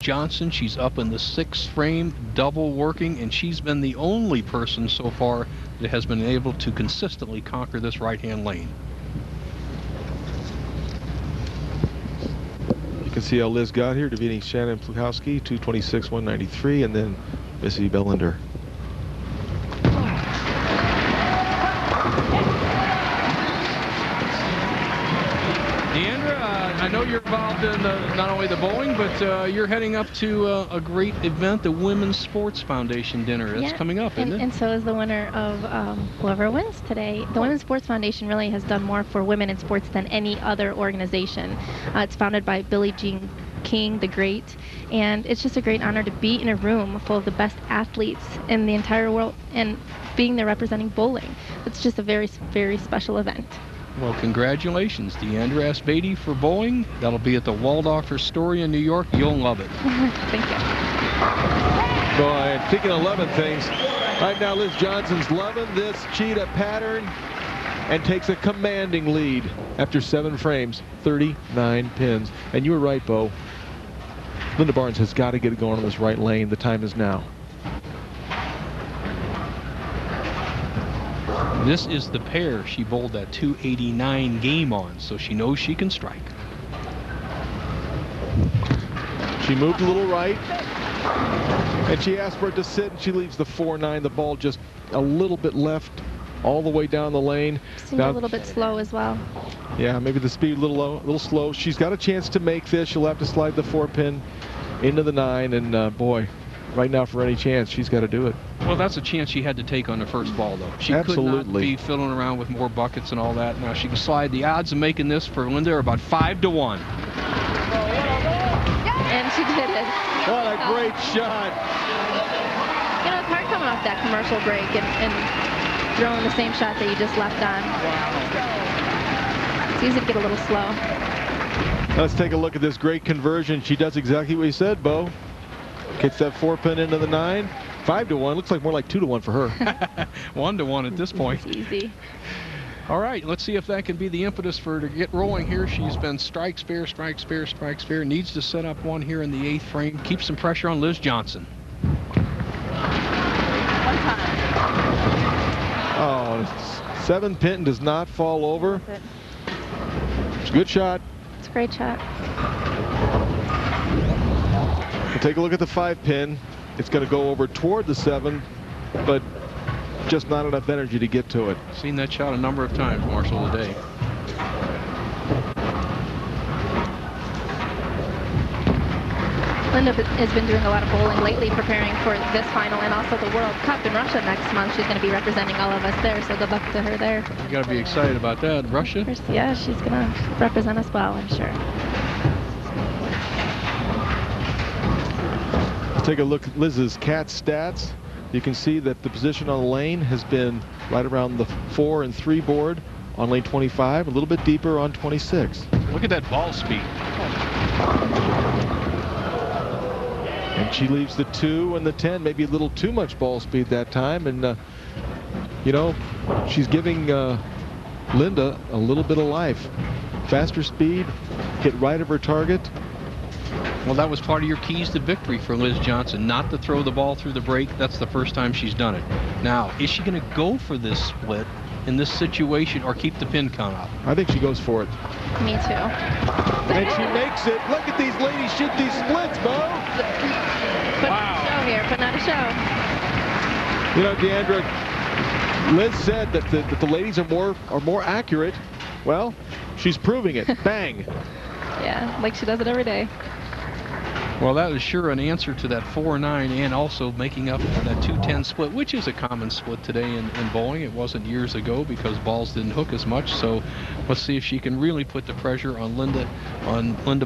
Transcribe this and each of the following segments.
Jonson. She's up in the 6th frame, double working, and she's been the only person so far that has been able to consistently conquer this right-hand lane. You can see how Liz got here, defeating Shannon Plukowski, 226-193, and then Missy Bellander. Deandra, I know you're involved in not only the bowling, but you're heading up to a great event, the Women's Sports Foundation dinner. That's coming up, isn't it? And so is the winner of whoever wins today. The Women's Sports Foundation really has done more for women in sports than any other organization. It's founded by Billie Jean King the Great, and it's just a great honor to be in a room full of the best athletes in the entire world and being there representing bowling. It's just a very, very special event. Well, congratulations, Deandra Beatty for bowling. That'll be at the Waldorf Astoria in New York. You'll love it. Thank you. Boy, and speaking of loving things, right now Liz Jonson's loving this cheetah pattern and takes a commanding lead after 7 frames, 39 pins. And you were right, Bo. Lynda Barnes has got to get it going on this right lane. The time is now. This is the pair she bowled that 289 game on, so she knows she can strike. She moved a little right, and she asked for it to sit, and she leaves the 4-9. The ball just a little bit left all the way down the lane. Seemed a little bit slow as well. Yeah, maybe the speed a little low, a little slow. She's got a chance to make this. She'll have to slide the 4-pin into the 9, and boy, right now for any chance, she's got to do it. Well, that's a chance she had to take on the first ball, though. She could not be fiddling around with more buckets and all that. Now she can slide. The odds of making this for Lynda are about 5-1. And she did it. What a great shot. You know, it's hard coming off that commercial break and throwing the same shot that you just left on. Wow. It's easy to get a little slow. Let's take a look at this great conversion. She does exactly what you said, Bo. Gets that 4-pin into the 9. 5-1. Looks like more like 2-1 for her. 1-1 at this point. It's easy. All right, let's see if that can be the impetus for her to get rolling here. She's been strike, spare, strike, spare, strike, spare. Needs to set up one here in the 8th frame. Keep some pressure on Liz Jonson. Oh, 7-pin does not fall over. It's a good shot. It's a great shot. We'll take a look at the 5-pin. It's going to go over toward the 7, but just not enough energy to get to it. Seen that shot a number of times, Marshall, today. Lynda has been doing a lot of bowling lately, preparing for this final and also the World Cup in Russia next month. She's going to be representing all of us there, so good luck to her there. You got to be excited about that. Russia? Yeah, she's going to represent us well, I'm sure. Take a look at Liz's cat stats. You can see that the position on the lane has been right around the 4 and 3 board on lane 25, a little bit deeper on 26. Look at that ball speed. And she leaves the 2 and the 10, maybe a little too much ball speed that time. And, you know, she's giving Lynda a little bit of life. Faster speed, hit right of her target. Well, that was part of your keys to victory for Liz Jonson, not to throw the ball through the break. That's the first time she's done it. Now, is she going to go for this split in this situation or keep the pin count up? I think she goes for it. Me too. And she makes it. Look at these ladies shoot these splits, Bo. Putting on a show here, putting on a show. You know, Deandra, Liz said that the ladies are more accurate. Well, she's proving it. Bang. Yeah, like she does it every day. Well, that was sure an answer to that 4-9 and also making up for that 2-10 split, which is a common split today in bowling. It wasn't years ago because balls didn't hook as much. So let's see if she can really put the pressure on Lynda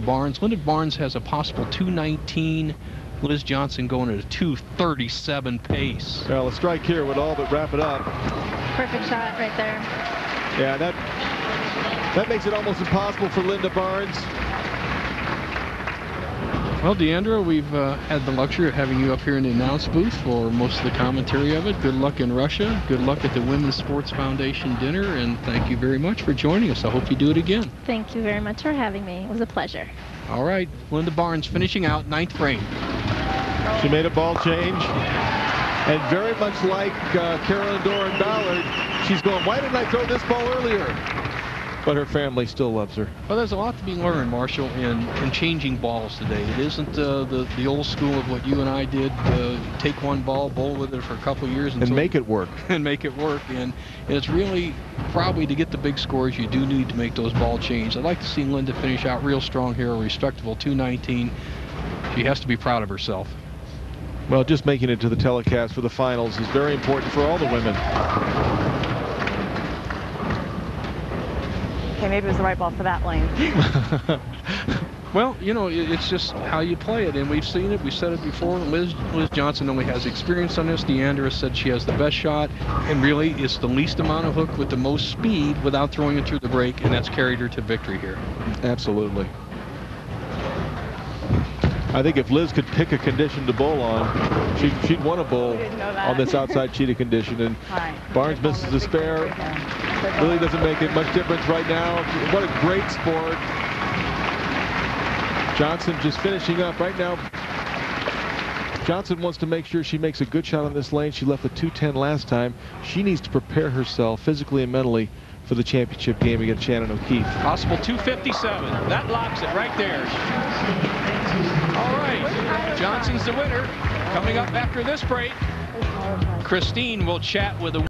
Barnes. Lynda Barnes has a possible 219. Liz Jonson going at a 237 pace. Well, a strike here would all but wrap it up. Perfect shot right there. Yeah, that makes it almost impossible for Lynda Barnes. Well, Deandra, we've had the luxury of having you up here in the announce booth for most of the commentary of it. Good luck in Russia. Good luck at the Women's Sports Foundation dinner, and thank you very much for joining us. I hope you do it again. Thank you very much for having me. It was a pleasure. All right, Lynda Barnes finishing out 9th frame. She made a ball change, and very much like Carolyn Doran Ballard, she's going, why didn't I throw this ball earlier? But her family still loves her. Well, there's a lot to be learned, Marshall, in changing balls today. It isn't the old school of what you and I did, take one ball, bowl with it for a couple of years. And make it work. And make it work. And it's really probably to get the big scores, you do need to make those ball changes. I'd like to see Lynda finish out real strong here, a respectable 219. She has to be proud of herself. Well, just making it to the telecast for the finals is very important for all the women. Okay, maybe it was the right ball for that lane. Well, you know, it's just how you play it, and we've seen it. We said it before. Liz Jonson only has experience on this. Deandra said she has the best shot, and really it's the least amount of hook with the most speed without throwing it through the break, and that's carried her to victory here. Absolutely. I think if Liz could pick a condition to bowl on, she'd want to bowl on this outside cheetah condition. And Barnes misses the spare. Really doesn't make it much difference right now. What a great sport. Jonson just finishing up right now. Jonson wants to make sure she makes a good shot on this lane. She left the 210 last time. She needs to prepare herself physically and mentally for the championship game against Shannon O'Keefe. Possible 257. That locks it right there. All right, Jonson's the winner. Coming up after this break, Christine will chat with the